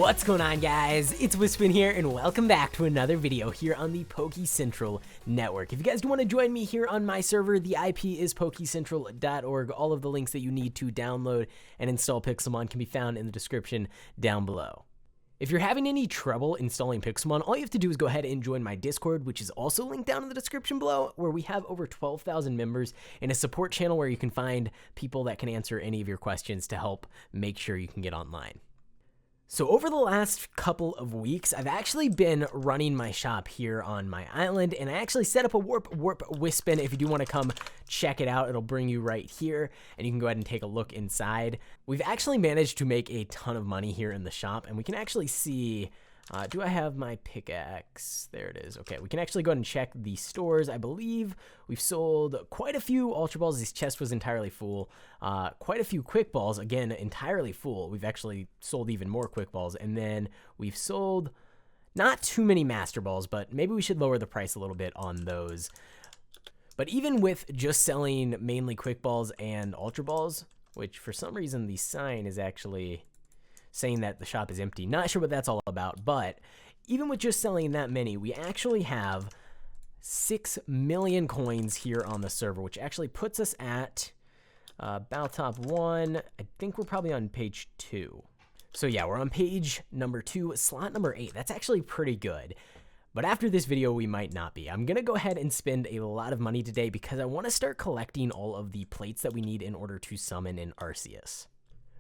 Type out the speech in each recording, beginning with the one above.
What's going on, guys? It's Wispin here, and welcome back to another video here on the Pokecentral network. If you guys do want to join me here on my server, the IP is pokecentral.org. All of the links that you need to download and install Pixelmon can be found in the description down below. If you're having any trouble installing Pixelmon, all you have to do is go ahead and join my Discord, which is also linked down in the description below, where we have over 12,000 members and a support channel where you can find people that can answer any of your questions to help make sure you can get online. So over the last couple of weeks, I've actually been running my shop here on my island, and I actually set up a Warp Wispin. If you do want to come check it out, it'll bring you right here, and you can go ahead and take a look inside. We've actually managed to make a ton of money here in the shop, and we can actually see, do I have my pickaxe? There it is. Okay, we can actually go ahead and check the stores. I believe we've sold quite a few Ultra Balls. This chest was entirely full. Quite a few Quick Balls, again, entirely full. We've actually sold even more Quick Balls. And then we've sold not too many Master Balls, but maybe we should lower the price a little bit on those. But even with just selling mainly Quick Balls and Ultra Balls, which for some reason the sign is actually saying that the shop is empty. Not sure what that's all about, but even with just selling that many, we actually have 6 million coins here on the server, which actually puts us at about top 1. I think we're probably on page 2. So yeah, we're on page number 2, slot number 8. That's actually pretty good. But after this video, we might not be. I'm going to go ahead and spend a lot of money today because I want to start collecting all of the plates that we need in order to summon an Arceus.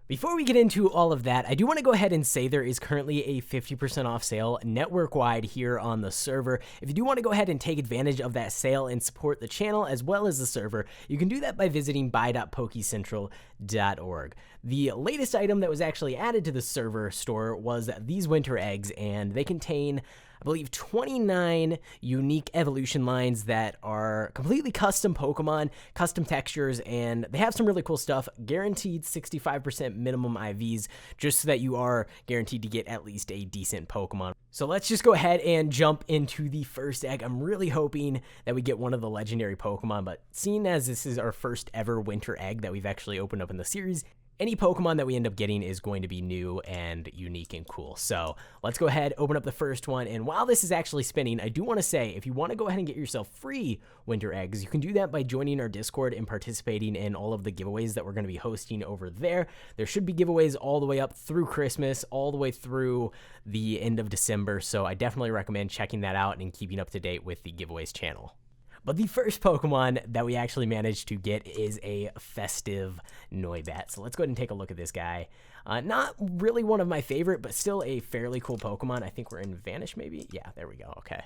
Before we get into all of that, I do want to go ahead and say there is currently a 50% off sale network-wide here on the server. If you do want to go ahead and take advantage of that sale and support the channel as well as the server, you can do that by visiting buy.pokecentral.org. The latest item that was actually added to the server store was these winter eggs, and they contain, I believe, 29 unique evolution lines that are completely custom Pokemon, custom textures, and they have some really cool stuff. Guaranteed 65% minimum IVs, just so that you are guaranteed to get at least a decent Pokemon. So let's just go ahead and jump into the first egg. I'm really hoping that we get one of the legendary Pokemon, but seeing as this is our first ever winter egg that we've actually opened up in the series, any Pokemon that we end up getting is going to be new and unique and cool. So let's go ahead, open up the first one. And while this is actually spinning, I do want to say, if you want to go ahead and get yourself free winter eggs, you can do that by joining our Discord and participating in all of the giveaways that we're going to be hosting over there. There should be giveaways all the way up through Christmas, all the way through the end of December. So I definitely recommend checking that out and keeping up to date with the giveaways channel. But the first Pokemon that we actually managed to get is a festive Noibat. So let's go ahead and take a look at this guy. Not really one of my favorite, but still a fairly cool Pokemon. I think we're in Vanish, maybe? Yeah, there we go. Okay.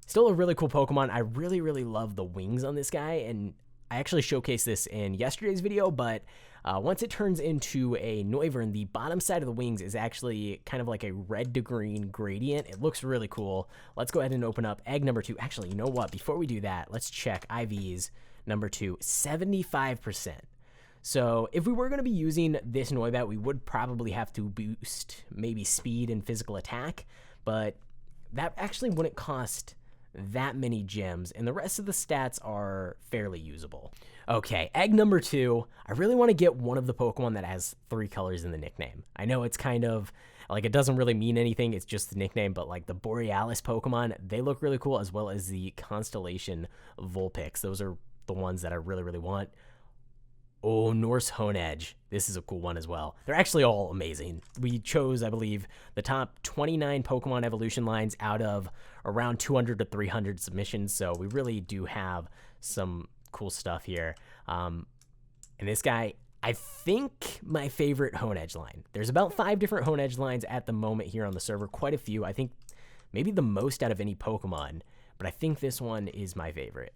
Still a really cool Pokemon. I really, really love the wings on this guy, and I actually showcased this in yesterday's video, but once it turns into a Noivern, the bottom side of the wings is actually kind of like a red to green gradient. It looks really cool. Let's go ahead and open up egg number 2. Actually, you know what? Before we do that, let's check IVs number 2, 75%. So if we were going to be using this Noibat, we would probably have to boost maybe speed and physical attack, but that actually wouldn't cost that many gems, and the rest of the stats are fairly usable. Okay, egg number 2. I really want to get one of the Pokemon that has 3 colors in the nickname. I know it's kind of like it doesn't really mean anything, it's just the nickname, but like the Borealis Pokemon, they look really cool, as well as the Constellation Vulpix. Those are the ones that I really, really want. Oh, Norse Honedge. This is a cool one as well. They're actually all amazing. We chose, I believe, the top 29 Pokemon evolution lines out of around 200 to 300 submissions, so we really do have some cool stuff here. And this guy, I think my favorite Honedge line. There's about 5 different Honedge lines at the moment here on the server, quite a few. I think maybe the most out of any Pokemon, but I think this one is my favorite.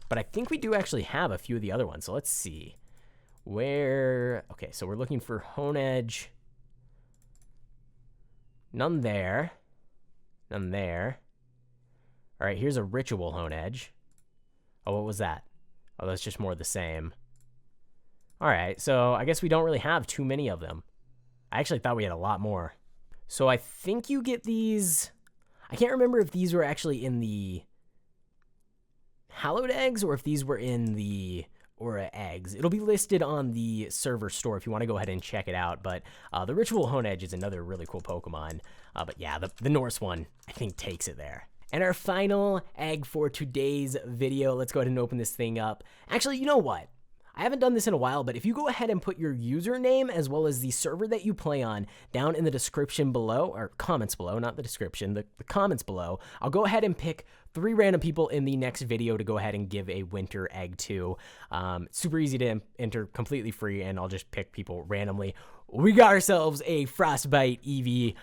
But I think we do actually have a few of the other ones, so let's see. Okay, so we're looking for Honedge. None there. None there. All right, here's a Ritual Honedge. Oh, what was that? Oh, that's just more of the same. All right, so I guess we don't really have too many of them. I actually thought we had a lot more. So I think you get these. I can't remember if these were actually in the hallowed eggs or if these were in the or eggs. It'll be listed on the server store if you want to go ahead and check it out. But the Ritual Honedge is another really cool Pokemon. But yeah, the Norse one, I think, takes it there. And our final egg for today's video, let's go ahead and open this thing up. Actually, you know what? I haven't done this in a while, but if you go ahead and put your username as well as the server that you play on down in the description below, or comments below, not the description, the comments below, I'll go ahead and pick 3 random people in the next video to go ahead and give a winter egg to. Super easy to enter, completely free, and I'll just pick people randomly. We got ourselves a Frostbite Eevee.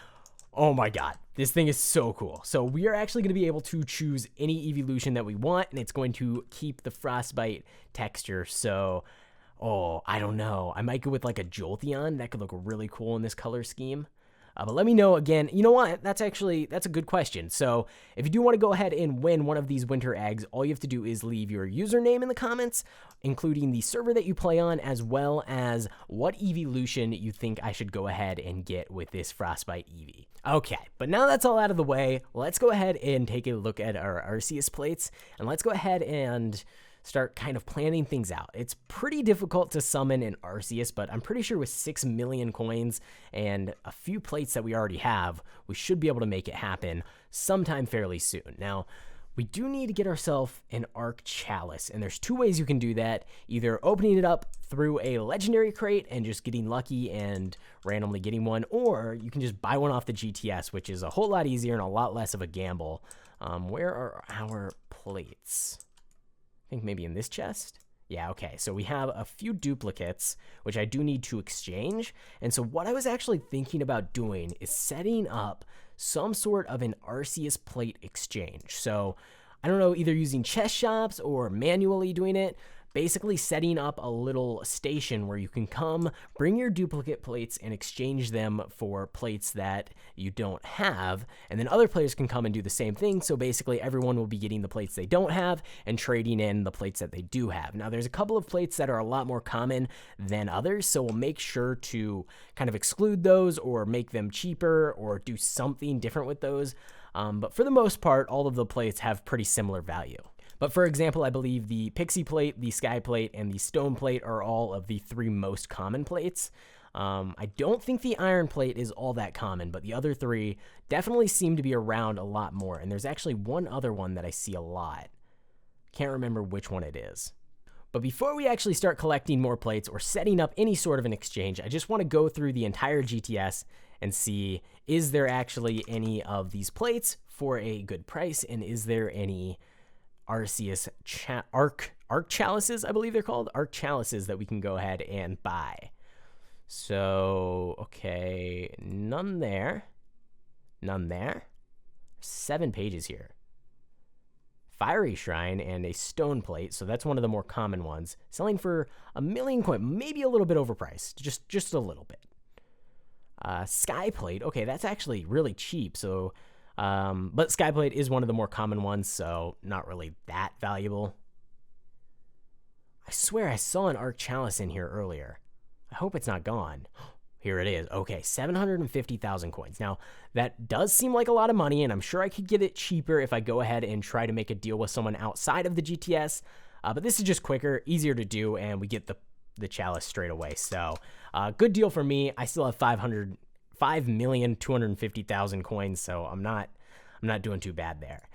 Oh my god, this thing is so cool. So we are actually going to be able to choose any evolution that we want, and it's going to keep the Frostbite texture. So, oh, I don't know. I might go with like a Jolteon. That could look really cool in this color scheme. But let me know again. You know what? That's a good question. So if you do want to go ahead and win one of these winter eggs, all you have to do is leave your username in the comments, including the server that you play on, as well as what evolution you think I should go ahead and get with this Frostbite Eevee. Okay, but now that's all out of the way, let's go ahead and take a look at our Arceus plates, and let's go ahead and start kind of planning things out. It's pretty difficult to summon an Arceus, but I'm pretty sure with 6 million coins and a few plates that we already have, we should be able to make it happen sometime fairly soon. Now, we do need to get ourselves an Arc Chalice, and there's 2 ways you can do that. Either opening it up through a legendary crate and just getting lucky and randomly getting one, or you can just buy one off the GTS, which is a whole lot easier and a lot less of a gamble. Where are our plates? I think maybe in this chest? Yeah, okay, so we have a few duplicates, which I do need to exchange. And so what I was actually thinking about doing is setting up some sort of an Arceus plate exchange. So I don't know, either using chest shops or manually doing it, basically setting up a little station where you can come, bring your duplicate plates, and exchange them for plates that you don't have, and then other players can come and do the same thing. So basically everyone will be getting the plates they don't have and trading in the plates that they do have. Now there's a couple of plates that are a lot more common than others, so we'll make sure to kind of exclude those or make them cheaper or do something different with those. But for the most part, all of the plates have pretty similar value. But for example, I believe the Pixie Plate, the Sky Plate, and the Stone Plate are all of the 3 most common plates. I don't think the Iron Plate is all that common, but the other 3 definitely seem to be around a lot more. And there's actually one other one that I see a lot. Can't remember which one it is. But before we actually start collecting more plates or setting up any sort of an exchange, I just want to go through the entire GTS and see, is there actually any of these plates for a good price, and is there any Arceus Arc Chalices, I believe they're called, Arc Chalices that we can go ahead and buy. So, okay, none there. 7 pages here. Fiery Shrine and a Stone Plate, so that's one of the more common ones, selling for 1 million coin, maybe a little bit overpriced, just a little bit. Sky Plate, okay, that's actually really cheap, so but Skyplate is one of the more common ones, so not really that valuable. I swear I saw an Arc Chalice in here earlier. I hope it's not gone. Here it is. Okay, 750,000 coins. Now, that does seem like a lot of money, and I'm sure I could get it cheaper if I go ahead and try to make a deal with someone outside of the GTS. But this is just quicker, easier to do, and we get the Chalice straight away. So, good deal for me. I still have 5,250,000 coins, so I'm not doing too bad there.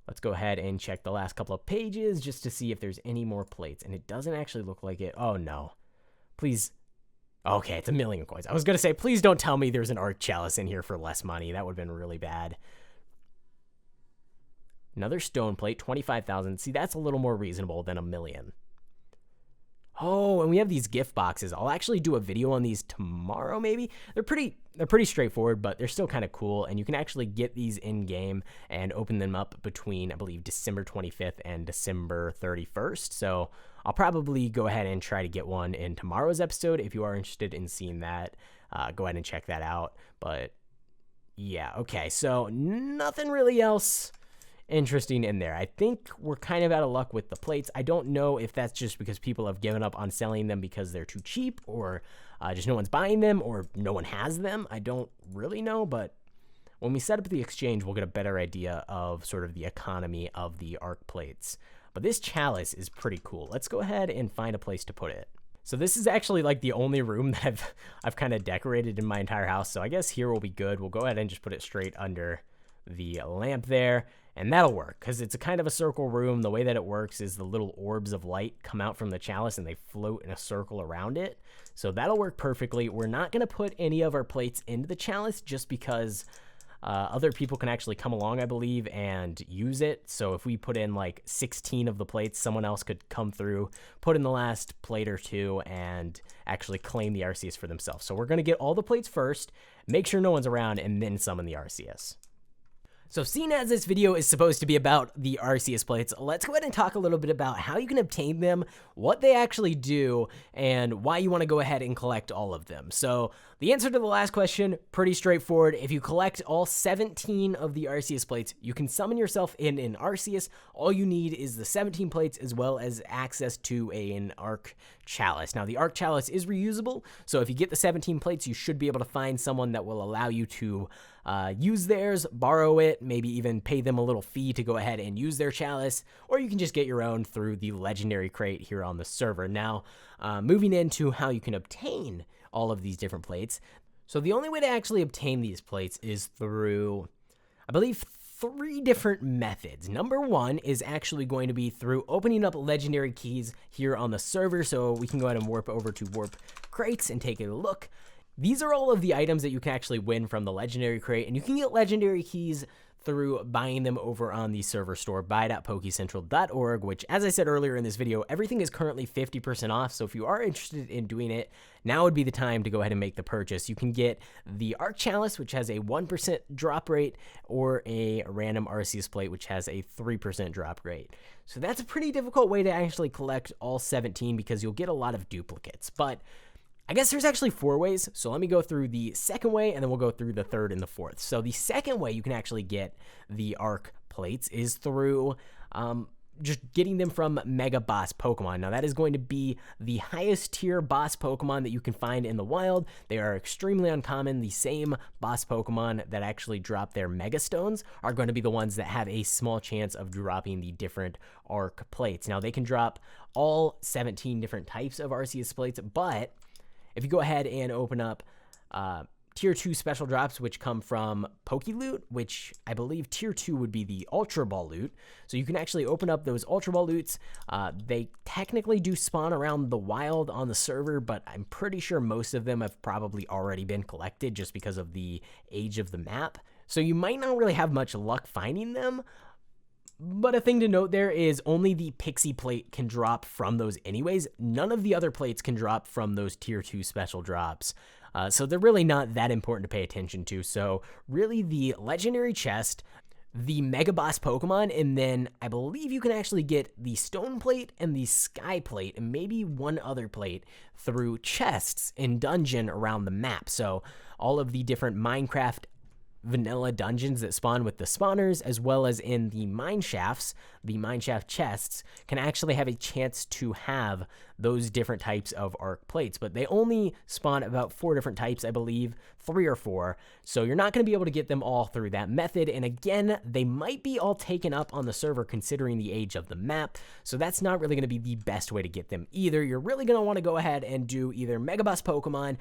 Let's go ahead and check the last couple of pages just to see if there's any more plates, and it doesn't actually look like it. Oh no, please. Okay, it's 1 million coins. I was gonna say, please don't tell me there's an Arc Chalice in here for less money. That would have been really bad. Another Stone Plate, 25,000. See, that's a little more reasonable than 1 million. Oh, and we have these gift boxes. I'll actually do a video on these tomorrow, maybe. They're pretty straightforward, but they're still kind of cool, and you can actually get these in-game and open them up between, I believe, December 25th and December 31st. So I'll probably go ahead and try to get one in tomorrow's episode. If you are interested in seeing that, go ahead and check that out. But yeah, okay, so nothing really else interesting in there. I think we're kind of out of luck with the plates. I don't know if that's just because people have given up on selling them because they're too cheap, or just no one's buying them, or no one has them. I don't really know, but when we set up the exchange, we'll get a better idea of sort of the economy of the Arc plates. but this chalice is pretty cool. Let's go ahead and find a place to put it. So this is actually like the only room that I've kind of decorated in my entire house. So I guess here will be good. We'll go ahead and just put it straight under the lamp there, and that'll work because it's a kind of a circle room. The way that it works is the little orbs of light come out from the chalice and they float in a circle around it. So that'll work perfectly. We're not going to put any of our plates into the chalice just because other people can actually come along, I believe, and use it. So if we put in like 16 of the plates, someone else could come through, put in the last plate or two, and actually claim the Arceus for themselves. So we're going to get all the plates first, make sure no one's around, and then summon the Arceus. So seeing as this video is supposed to be about the Arceus Plates, let's go ahead and talk a little bit about how you can obtain them, what they actually do, and why you want to go ahead and collect all of them. So the answer to the last question, pretty straightforward. If you collect all 17 of the Arceus Plates, you can summon yourself in an Arceus. All you need is the 17 plates as well as access to an Arc Chalice. Now the Arc Chalice is reusable, so if you get the 17 plates, you should be able to find someone that will allow you to use theirs, borrow it, maybe even pay them a little fee to go ahead and use their chalice, or you can just get your own through the legendary crate here on the server. Now, moving into how you can obtain all of these different plates. So the only way to actually obtain these plates is through, I believe, 3 different methods. Number 1 is actually going to be through opening up legendary keys here on the server. So we can go ahead and warp over to warp crates and take a look. These are all of the items that you can actually win from the legendary crate, and you can get legendary keys through buying them over on the server store, buy.pokecentral.org, which, as I said earlier in this video, everything is currently 50% off. So if you are interested in doing it, now would be the time to go ahead and make the purchase. You can get the Arc Chalice, which has a 1% drop rate, or a random Arceus plate, which has a 3% drop rate. So that's a pretty difficult way to actually collect all 17 because you'll get a lot of duplicates. But I guess there's actually 4 ways, so let me go through the second way, and then we'll go through the third and the fourth. So the second way you can actually get the Arc Plates is through just getting them from Mega Boss Pokemon. Now that is going to be the highest tier boss Pokemon that you can find in the wild. They are extremely uncommon. The same boss Pokemon that actually drop their Mega Stones are going to be the ones that have a small chance of dropping the different Arc Plates. Now they can drop all 17 different types of Arceus Plates, but if you go ahead and open up Tier 2 special drops, which come from Poke Loot, which I believe Tier 2 would be the Ultra Ball loot. So you can actually open up those Ultra Ball loots. They technically do spawn around the wild on the server, but I'm pretty sure most of them have probably already been collected just because of the age of the map. So you might not really have much luck finding them. But a thing to note there is only the Pixie Plate can drop from those anyways. None of the other plates can drop from those Tier 2 special drops. So they're really not that important to pay attention to. So really the Legendary Chest, the Mega Boss Pokemon, and then I believe you can actually get the Stone Plate and the Sky Plate and maybe one other plate through chests in dungeon around the map. So all of the different Minecraft vanilla dungeons that spawn with the spawners, as well as in the mine shafts, the mineshaft chests can actually have a chance to have those different types of Arc Plates, but they only spawn about 4 different types, I believe, 3 or 4, so you're not going to be able to get them all through that method, and again, they might be all taken up on the server considering the age of the map, so that's not really going to be the best way to get them either. You're really going to want to go ahead and do either Mega Boss Pokemon,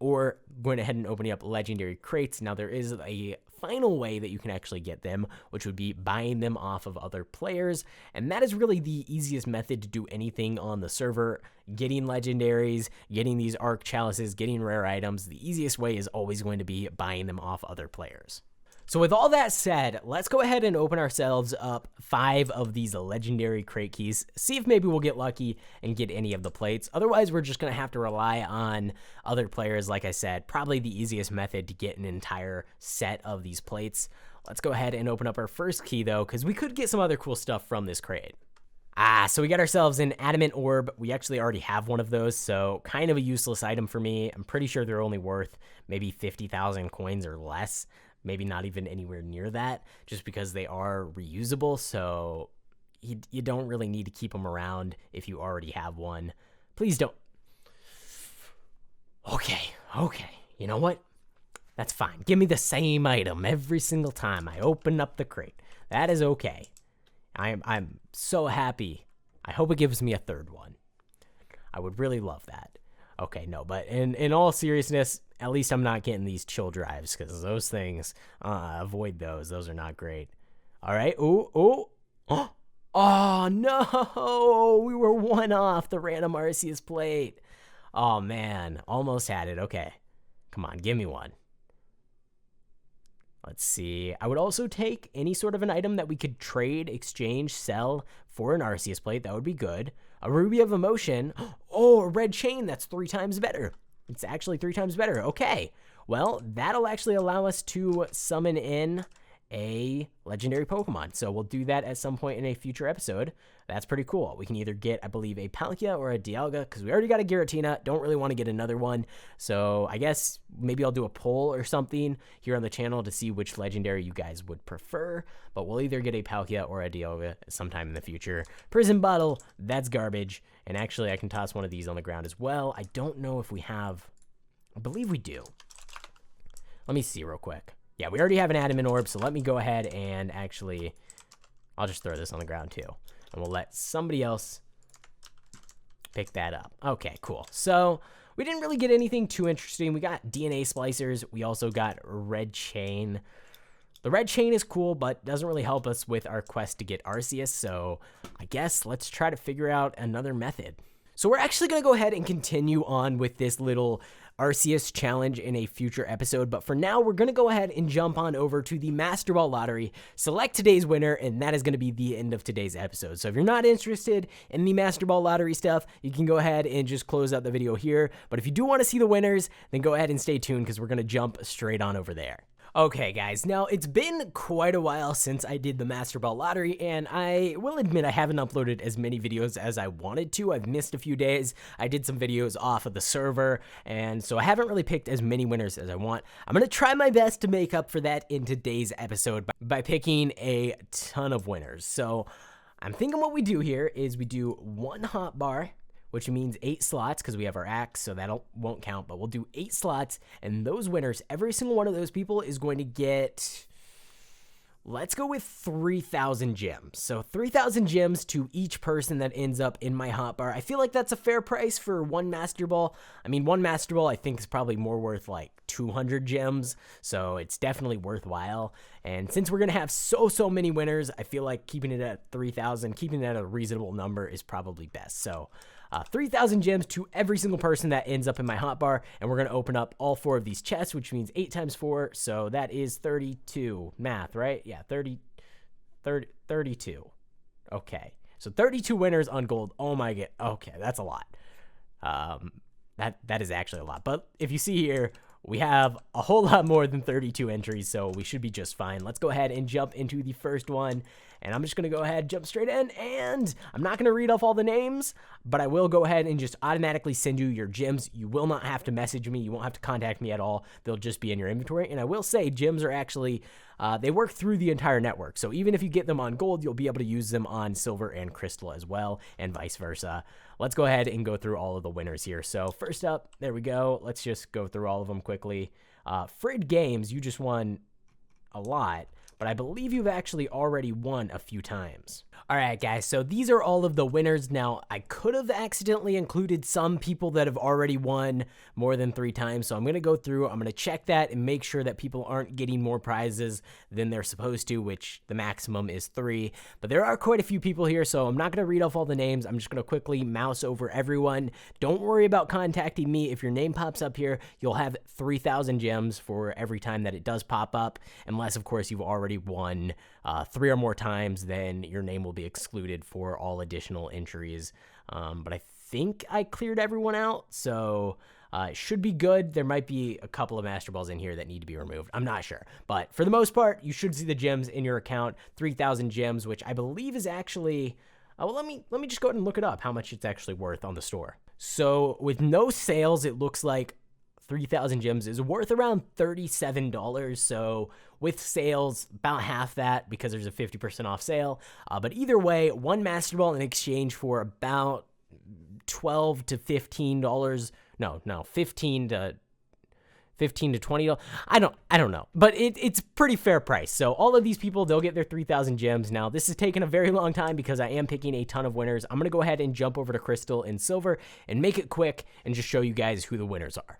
or going ahead and opening up legendary crates. Now there is a final way that you can actually get them, which would be buying them off of other players, and that is really the easiest method to do anything on the server. Getting legendaries, getting these Arc Chalices, getting rare items, the easiest way is always going to be buying them off other players. So with all that said, let's go ahead and open ourselves up 5 of these legendary crate keys, see if maybe we'll get lucky and get any of the plates. Otherwise, we're just going to have to rely on other players. Like I said, probably the easiest method to get an entire set of these plates. Let's go ahead and open up our first key though, because we could get some other cool stuff from this crate. So we got ourselves an Adamant Orb. We actually already have one of those, so kind of a useless item for me. I'm pretty sure they're only worth maybe 50,000 coins or less. Maybe not even anywhere near that, just because they are reusable, so you don't really need to keep them around if you already have one. Please don't. Okay, you know what? That's fine. Give me the same item every single time I open up the crate. That is okay. I'm so happy. I hope it gives me a third one. I would really love that. Okay, no, but in all seriousness, at least I'm not getting these chill drives, because those things, avoid those. Those are not great. All right. Ooh, ooh. Oh, no. We were one off the random Arceus plate. Oh, man. Almost had it. Okay. Come on, give me one. Let's see. I would also take any sort of an item that we could trade, exchange, sell for an Arceus plate. That would be good. A Ruby of Emotion. Oh, a red chain. That's 3 times better. It's actually 3 times better. Okay. Well, that'll actually allow us to summon in a legendary Pokemon. So we'll do that at some point in a future episode. That's pretty cool. We can either get, I believe, a Palkia or a Dialga, because we already got a Giratina. Don't really want to get another one. So I guess maybe I'll do a poll or something here on the channel to see which legendary you guys would prefer. But we'll either get a Palkia or a Dialga sometime in the future. Prison Bottle, that's garbage. And actually, I can toss one of these on the ground as well. I don't know if we have... I believe we do. Let me see real quick. Yeah, we already have an Adamant Orb, so let me go ahead and actually... I'll just throw this on the ground too. And we'll let somebody else pick that up. Okay, cool. So we didn't really get anything too interesting. We got DNA splicers. We also got red chain. The red chain is cool, but doesn't really help us with our quest to get Arceus. So I guess let's try to figure out another method. So we're actually going to go ahead and continue on with this little Arceus challenge in a future episode, but for now we're going to go ahead and jump on over to the Master Ball Lottery, select today's winner, and that is going to be the end of today's episode. So if you're not interested in the Master Ball Lottery stuff, you can go ahead and just close out the video here, but if you do want to see the winners, then go ahead and stay tuned, because we're going to jump straight on over there. Okay, guys, now it's been quite a while since I did the Master Ball Lottery, and I will admit I haven't uploaded as many videos as I wanted to. I've missed a few days. I did some videos off of the server, and so I haven't really picked as many winners as I want. I'm going to try my best to make up for that in today's episode by picking a ton of winners. So I'm thinking what we do here is we do 1 hotbar, which means 8 slots, because we have our axe, so that won't count, but we'll do 8 slots, and those winners, every single one of those people is going to get, let's go with 3,000 gems. So 3,000 gems to each person that ends up in my hotbar. I feel like that's a fair price for 1 Master Ball. I mean, 1 Master Ball I think is probably more worth like 200 gems, so it's definitely worthwhile. And since we're going to have so many winners, I feel like keeping it at 3,000, keeping it at a reasonable number is probably best. So 3,000 gems to every single person that ends up in my hotbar, and we're going to open up all 4 of these chests, which means 8 times 4, so that is 32. Math, right? Yeah, 32. Okay, so 32 winners on gold. Oh my god. Okay, that's a lot. That is actually a lot. But if you see here, we have a whole lot more than 32 entries, so we should be just fine. Let's go ahead and jump into the first one. And I'm just going to go ahead, jump straight in, and I'm not going to read off all the names, but I will go ahead and just automatically send you your gems. You will not have to message me. You won't have to contact me at all. They'll just be in your inventory. And I will say gems are actually, they work through the entire network. So even if you get them on gold, you'll be able to use them on silver and crystal as well, and vice versa. Let's go ahead and go through all of the winners here. So first up, there we go. Let's just go through all of them quickly. Frid Games, you just won a lot, but I believe you've actually already won a few times. All right, guys, so these are all of the winners. Now, I could have accidentally included some people that have already won more than 3 times, so I'm going to go through, I'm going to check that and make sure that people aren't getting more prizes than they're supposed to, which the maximum is 3. But there are quite a few people here, so I'm not going to read off all the names. I'm just going to quickly mouse over everyone. Don't worry about contacting me. If your name pops up here, you'll have 3,000 gems for every time that it does pop up, unless, of course, you've already won 3 or more times, then your name will be excluded for all additional entries. But I think I cleared everyone out, so it should be good. There might be a couple of Master Balls in here that need to be removed. I'm not sure, but for the most part, you should see the gems in your account. 3,000 gems, which I believe is actually, well, let me just go ahead and look it up, how much it's actually worth on the store. So with no sales, it looks like 3,000 gems is worth around $37, so with sales, about half that because there's a 50% off sale. But either way, 1 Master Ball in exchange for about $12 to $15. No, 15 to $15 to $20. I don't know, but it's pretty fair price. So all of these people, they'll get their 3,000 gems. Now, this has taken a very long time because I am picking a ton of winners. I'm going to go ahead and jump over to Crystal and Silver and make it quick and just show you guys who the winners are.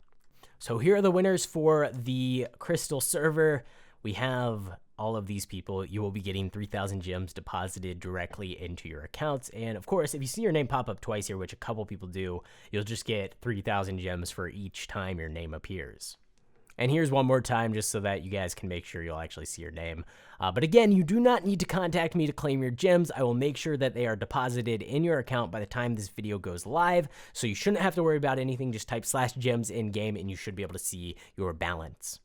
So here are the winners for the Crystal server. We have all of these people. You will be getting 3,000 gems deposited directly into your accounts. And of course, if you see your name pop up twice here, which a couple people do, you'll just get 3,000 gems for each time your name appears. And here's one more time just so that you guys can make sure you'll actually see your name. But again, you do not need to contact me to claim your gems. I will make sure that they are deposited in your account by the time this video goes live. So you shouldn't have to worry about anything. Just type /gems in game and you should be able to see your balance.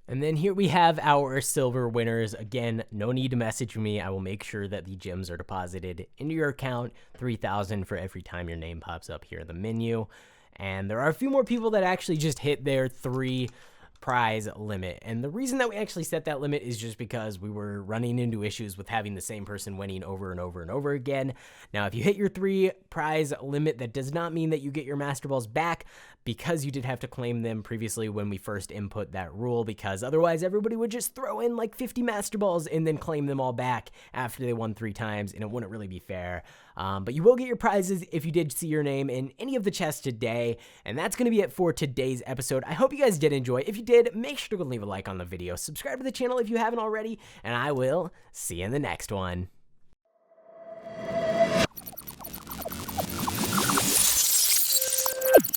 And then here we have our silver winners. Again, no need to message me. I will make sure that the gems are deposited into your account. 3,000 for every time your name pops up here in the menu. And there are a few more people that actually just hit their 3 prize limit. And the reason that we actually set that limit is just because we were running into issues with having the same person winning over and over and over again. Now, if you hit your 3 prize limit, that does not mean that you get your Master Balls back, because you did have to claim them previously when we first input that rule, because otherwise everybody would just throw in like 50 Master Balls and then claim them all back after they won 3 times, and it wouldn't really be fair. But you will get your prizes if you did see your name in any of the chests today, and that's going to be it for today's episode. I hope you guys did enjoy. If you did, make sure to go leave a like on the video, subscribe to the channel if you haven't already, and I will see you in the next one.